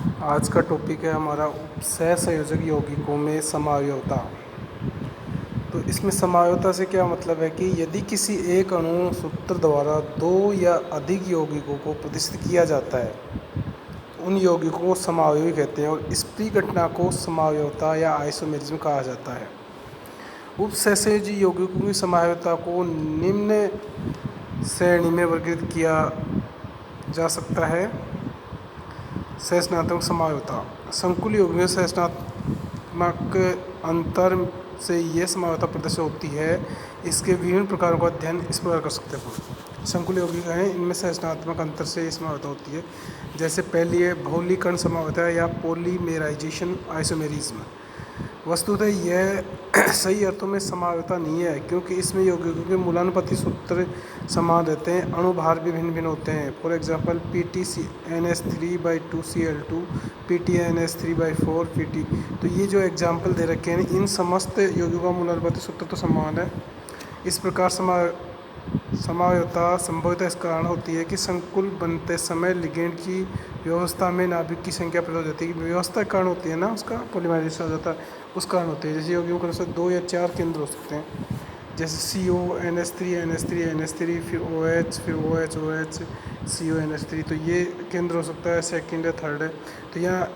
आज का टॉपिक है हमारा सहसंयोजक यौगिकों में समझौता। तो इसमें समझौता से क्या मतलब है कि यदि किसी एक अणु सूत्र द्वारा दो या अधिक यौगिकों को प्रतिष्ठित किया जाता है तो उन यौगिकों को समअवयवी कहते हैं और इस पूरी घटना को समझौता या आइसोमेरिज्म कहा जाता है। उपसहसंयोजी यौगिकों की समझौता को निम्न श्रेणी में वर्गीकृत किया जा सकता है। सहसंयोजक समझौता संकुल यौगिकों से सहसंयोजनात्मक अंतर से यह समझौता प्रदर्शित होती है। इसके विभिन्न प्रकारों का अध्ययन इस प्रकार कर सकते हैं। संकुल यौगिक हैं, इनमें सहसंयोजनात्मक अंतर से ये समझौता होती है। जैसे पहली है बहुलीकरण समझौता या पॉलीमेराइजेशन आइसोमेरिज्म। वस्तुतः यह सही अर्थों में समझौता नहीं है, क्योंकि इसमें यौगिकों के मूलानुपाती सूत्र समान रहते हैं, अणु भार भी भिन्न भिन्न होते हैं। For example PTNS3/2Cl2 PTNS3/4 PT। तो ये जो एग्जांपल दे रखे हैं, इन समस्त यौगिकों का मूलानुपाती सूत्र तो समान है। इस प्रकार समझौता संभवतः इस कारण होती है कि संकुल बनते समय लिगेंड की व्यवस्था में नाभिक की संख्या प्रदान हो जाती है। व्यवस्था के कारण होती है ना, उसका पॉलीमराइजेशन हो जाता है, उस कारण होती है। जैसे यौगिकों के अनुसार 2 या 4 केंद्र हो सकते हैं, जैसे CO NH3 NH3 NH3 फिर OH फिर OH OH CO NH3। तो ये केंद्र हो सकता है, सेकंड है, थर्ड है। तो यहाँ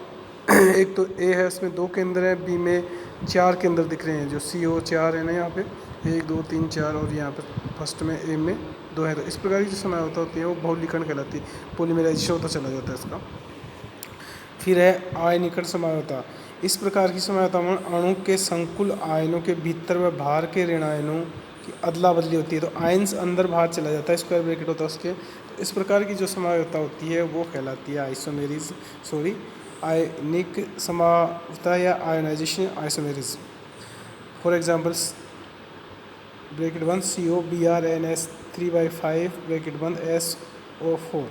एक तो A है, उसमें 2 केंद्र हैं, B में 4 केंद्र दिख रहे हैं, जो CO 4 है ना यहाँ पे 1 2 3 4, और यहाँ पर फर्स्ट में A में 2 है। तो इस प्रकार की जो समझौता होती है वो बहुलीकरण कहलाती है, पॉलीमराइजेशन होता चला जाता है इसका। फिर है आयनीकरण समझौता। इस प्रकार की समझौता में अणु के संकुल आयनों के भीतर व बाहर के ऋण आयनों की अदला बदली होती है। तो आयन्स अंदर बाहर चला जाता है, स्क्वायर ब्रैकेट होता है उसके। तो इस प्रकार की जो समझौता होती है वो कहलाती है आयनिक समझौता या ionisation isomerism. For examples bracket 1 CO BrNS3/5 bracket 1 SO4।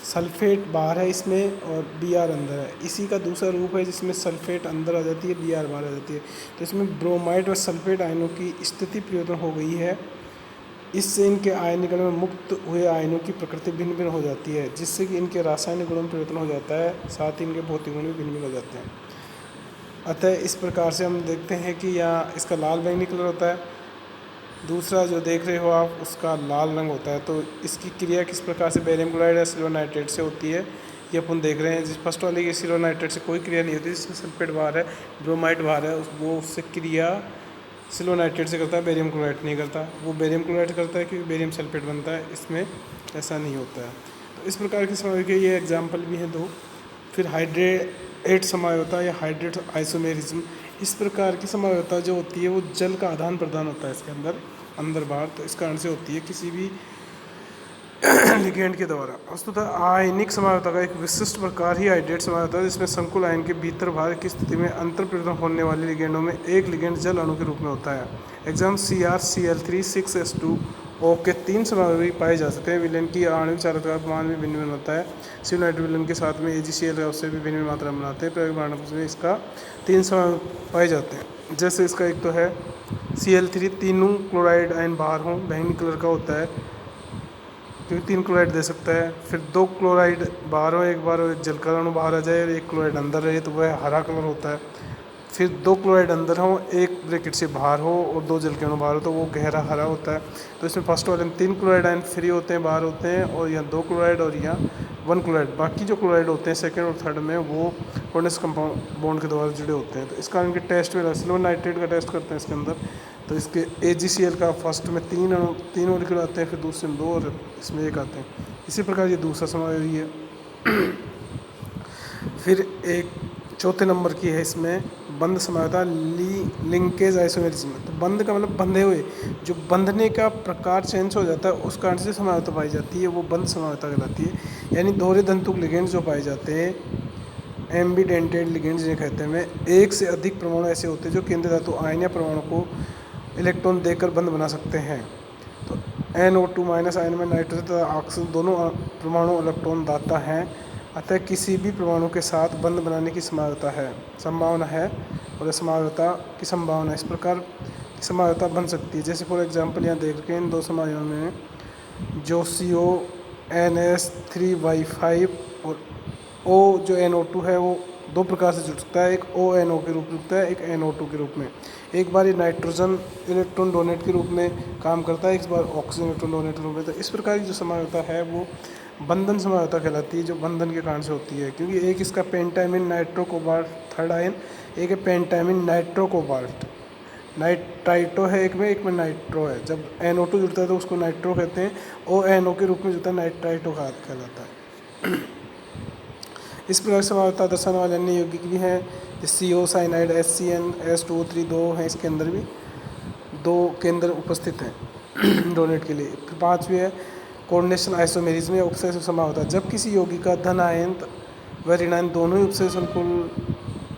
Sulphate बाहर है इसमें और Br अंदर है। इसी का दूसरा रूप है जिसमें सल्फेट अंदर आ जाती है, Br बाहर आ जाती है। तो इसमें ब्रोमाइड व सल्फेट आयनों की स्थिति परिवर्तन हो गई है। इससे इनके आयनीकरण में मुक्त हुए आयनों की प्रकृति भिन्न भिन्न हो जाती है, जिससे कि इनके रासायनिक गुणों में परिवर्तन हो जाता है, साथ ही इनके भौतिक गुण भी भिन्न भिन्न हो जाते हैं। अतः इस प्रकार से हम देखते हैं कि यहाँ इसका लाल बैंगनी कलर होता है, दूसरा जो देख रहे हो आप उसका लाल रंग होता है। तो इसकी क्रिया किस प्रकार से बेरियम क्लोराइड या सिल्वर नाइट्रेट से होती है ये अपन देख रहे हैं। जिस फर्स्ट वाले की सिल्वर नाइट्रेट से कोई क्रिया नहीं होती, जिसमें सल्फेट बाहर है, ब्रोमाइड बाहर है, वो उससे क्रिया सिल्वर नाइट्रेट से करता है, बेरियम क्लोराइड नहीं करता। वो बेरियम क्लोराइड करता है क्योंकि बेरियम सल्फेट बनता है, इसमें ऐसा नहीं होता है। तो इस प्रकार की समझ के ये एग्जाम्पल भी हैं 2। फिर हाइड्रेट समझौता या हाइड्रेट आइसोमेरिज्म। इस प्रकार की समझौता जो होती है वो जल का आदान प्रदान होता है इसके अंदर बाहर, तो इस कारण से होती है किसी भी लिगेंड के द्वारा। वस्तुतः आयनिक समझौता का एक विशिष्ट प्रकार ही हाइड्रेट समझौता है, जिसमें संकुल आयन के भीतर बाहर की स्थिति में अंतर परिवर्तन होने वाले लिगेंडों में एक लिगेंड जल अणु के रूप में होता है। एग्जाम CrCl3 6s2O के 3 समअवयवी पाए जा सकते हैं। विलेन की आणविक चालकता का मान भी भिन्न भिन्न होता है। सिर्फ नाइट्रोजन विलेन के साथ में AgCl का उससे भी भिन्न भिन्न मात्रा में बनाते हैं। प्रयोग में इसका 3 समअवयवी पाए जाते हैं। जैसे इसका एक तो है Cl3, तीनों क्लोराइड आयन बाहर हों, बैंगनी कलर का होता है क्योंकि 3 क्लोराइड दे सकता है। फिर 2 क्लोराइड बाहर हो, एक बार एक जल का अणु बाहर आ जाए और एक क्लोराइड अंदर रहे तो वह हरा कलर होता है। फिर 2 क्लोराइड अंदर हो, एक ब्रैकेट से बाहर हो और 2 जल के अणु बाहर हो तो वो गहरा हरा होता है। तो इसमें फर्स्ट वाले में 3 क्लोराइड आयन फ्री होते हैं, बाहर होते हैं, और यहाँ 2 क्लोराइड और यहाँ 1 क्लोराइड। बाकी जो क्लोराइड होते हैं सेकेंड और थर्ड में वो कोर्नेस कंपाउंड बॉन्ड के द्वारा जुड़े होते हैं। तो इस कारण के टेस्ट में सिल्वर नाइट्रेट का टेस्ट करते हैं इसके अंदर। तो इसके AgCl का फर्स्ट में 3 मॉलिक्यूल आते हैं, फिर दूसरे में 2 और इसमें 1 आते हैं। इसी प्रकार ये दूसरा समअवयवी है। फिर एक चौथे नंबर की है इसमें बंध समझौता लिंकेज आइसोमेरिज्म। तो बंध का मतलब बंधे हुए, जो बंधने का प्रकार चेंज हो जाता है उस कारण से समझौता पाई जाती है, वो बंध समझौता कहलाती है। यानी दोहरे धंतुक लिगेंड्स जो पाए जाते हैं, एम्बीडेंटेड लिगेंड्स जिन्हें कहते हैं, एक से अधिक परमाणु ऐसे होते हैं जो केंद्रीय धातु आयन या परमाणु को इलेक्ट्रॉन देकर बंध बना सकते हैं। तो NO2- आयन में नाइट्रोजन तथा ऑक्सीजन दोनों परमाणु इलेक्ट्रॉन दाता हैं, अतः किसी भी परमाणु के साथ बंध बनाने की संभावना है और समझौता की संभावना इस प्रकार की समझौता बन सकती है। जैसे फॉर एग्जांपल यहाँ देख रहे हैं इन 2 समझौतों में जो CO NS3/5 और ओ जो NO2 है वो दो प्रकार से जुड़ सकता है, एक ONO के रूप में जुड़ता है, एक NO2 के रूप में। एक बार ये नाइट्रोजन इलेक्ट्रॉन डोनेट के रूप में काम करता है, एक बार ऑक्सीजन इलेक्ट्रॉन डोनेट के रूप में। तो इस प्रकार की जो समझौता है वो बंधन समझौता कहलाती है, जो बंधन के कारण से होती है, क्योंकि एक इसका पेंटामिन नाइट्रो कोबाल्ट थर्ड आयन, एक है पेंटामिन नाइट्रो कोबाल्ट। नाइट्राइटो है एक में नाइट्रो है। जब NO2 जुड़ता है तो उसको नाइट्रो कहते हैं, ONO के रूप में जुड़ता है नाइट्राइटो कहलाता है। इस प्रकार समझौता दर्शाने वाले अन्य यौगिक भी हैं, CO साइनाइड, HCN, H2O3 दो हैं, इसके अंदर भी दो केंद्र उपस्थित हैं डोनेट के लिए। फिर पाँचवीं है कोऑर्डिनेशन आइसोमेरिज्म या उपसय समझौता। जब किसी यौगिक का धन आयन व ऋणायन दोनों ही उपसय संकुल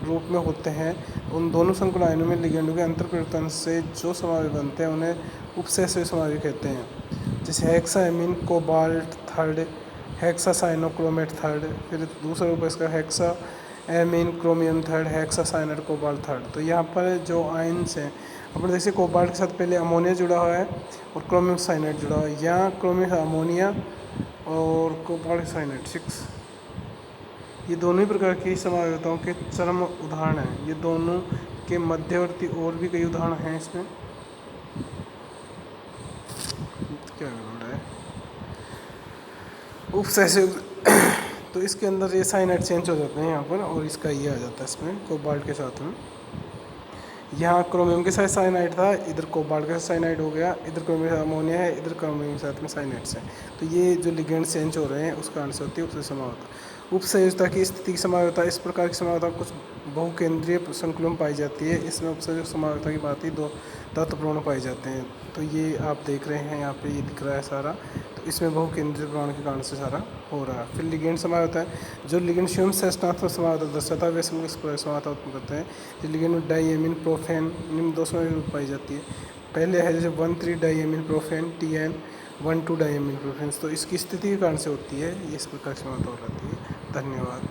रूप में होते हैं, उन दोनों संकुल आयनों में लिगेंडों के अंतर परिवर्तन से जो समावयव बनते हैं उन्हें उपसय समावयव कहते हैं। जैसे हेक्साएमीन कोबाल्ट थर्ड, हेक्सासाइनोक्रोमेट थर्ड, फिर दूसरा रूप है इसका हेक्साएमीन क्रोमियम थर्ड, हेक्सासाइनाइड कोबाल्ट थर्ड। तो यहाँ पर जो आयन्स हैं अपने देखिए, कोबाल्ट के साथ पहले अमोनिया जुड़ा हुआ है और क्रोमियम साइनाइड जुड़ा हुआ है। यहाँ क्रोमियम अमोनिया और कोबाल्ट साइनाइड 6, ये दोनों ही प्रकार की समझौताओं के चरम उदाहरण हैं। ये दोनों के मध्यवर्ती और भी कई उदाहरण हैं इसमें। क्या हो रहा है उपसहयोग तो इसके अंदर ये साइनाइड चेंज हो जाते हैं यहाँ पर, और इसका ये आ जाता है इसमें कोबाल्ट के साथ में। यहाँ क्रोमियम के साथ साइनाइड था, इधर कोबाल्ट के साथ साइनाइड हो गया, इधर क्रोमियम अमोनिया है, इधर क्रोमियम के साथ में साइनाइड्स हैं। तो ये जो लिगेंड चेंज हो रहे हैं उस कारण से होती है उपसय समझौता। उपसंयोजकता की स्थिति की समझौता, इस प्रकार की समझौता कुछ बहुकेंद्रीय संकुलों में पाई जाती है। इसमें उपसंयोजक समझौता की बात ही दो तत्वपूर्ण पाए जाते हैं। तो ये आप देख रहे हैं यहाँ पे, ये दिख रहा है सारा। तो इसमें बहुकेंद्रीय प्रमाण के कारण से सारा हो रहा है। फिर लिगेंड समझौता है, जो लिगेंड स्वयं श्रेष्ठात्मक समझौता दर्शाता है, वैसे समझौता उत्पन्न करते हैं। जो लिगेंड डाइएमीन प्रोफेन निम्न दो समझौता पाई जाती है। पहले है जैसे 1,3 diamine profane TN 1,2 diamine profane. तो इसकी स्थिति के कारण से होती है, ये इस प्रकार समझौता हो जाती है। धन्यवाद।